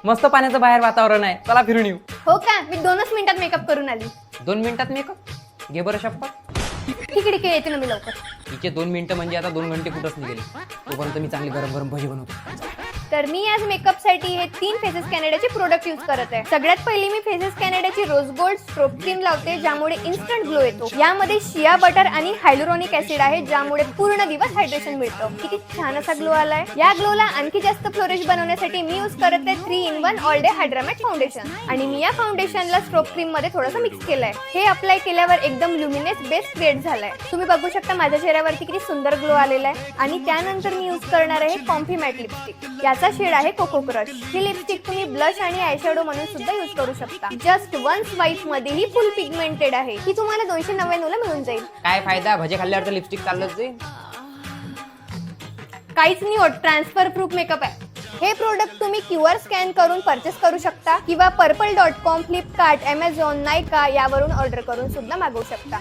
मस्त पाण्याचं बाहेर वातावरण आहे, चला फिरून येऊ. हो का? मी 2च मिनिटात मेकअप करून आली. 2 मिनिटात मेकअप? घे बरं शपथ. ठीक आहे येते ना मी लवकर. तिचे 2 मिनिटं म्हणजे आता 2 घंटे कुठंच निघेल. तोपर्यंत मी चांगली गरम गरम भजी बनवतो. तर मी आज मेकअप साठी हे 3 फेसेस कॅनडाचे प्रोडक्ट यूज करत आहे. सगळ्यात पहिली मी फेसेस कॅनडाची रोज गोल्ड स्ट्रोब क्रीम लावते, ज्यामुळे इन्स्टंट ग्लो येतो. यामध्ये शिया बटर आणि हायलुरॉनिक ऍसिड आहे, ज्यामुळे पूर्ण दिवस हायड्रेशन मिळतं. किती छान असा ग्लो आलाय. या ग्लोला आणखी जास्त फ्लोरिश बनवण्यासाठी मी यूज करत आहे 3-in-1 all day hydra matte foundation. आणि मी या फाउंडेशनला स्ट्रोब क्रीम मध्ये थोडंसं मिक्स केलंय. हे अप्लाय केल्यावर एकदम ल्युमिनेस बेस क्रिएट झालाय. तुम्ही बघू शकता माझ्या चेहऱ्यावरती किती सुंदर ग्लो आलेला आहे. आणि त्यानंतर मी यूज करणार आहे कॉम्फी मॅट लिपस्टिक. याचा शेड आहे कोको क्रश. ही लिपस्टिक तुम्ही ब्लश आणि आयशॅडो म्हणून सुद्धा यूज करू शकता. जस्ट 1 स्वाईप मध्ये ही फुल पिगमेंटेड आहे. ही तुम्हाला 299 ला मिळून जाईल. काय फायदा, भजे खाल्ल्यावर तर लिपस्टिक चाललंच जाईल. काहीच नाही होत, ट्रान्सफर प्रूफ मेकअप आहे. हे प्रोडक्ट तुम्ही QR स्कॅन करून परचेस करू शकता किंवा purple.com, फ्लिपकार्ट, Amazon, नायका यावरून ऑर्डर करून सुद्धा मागवू शकता.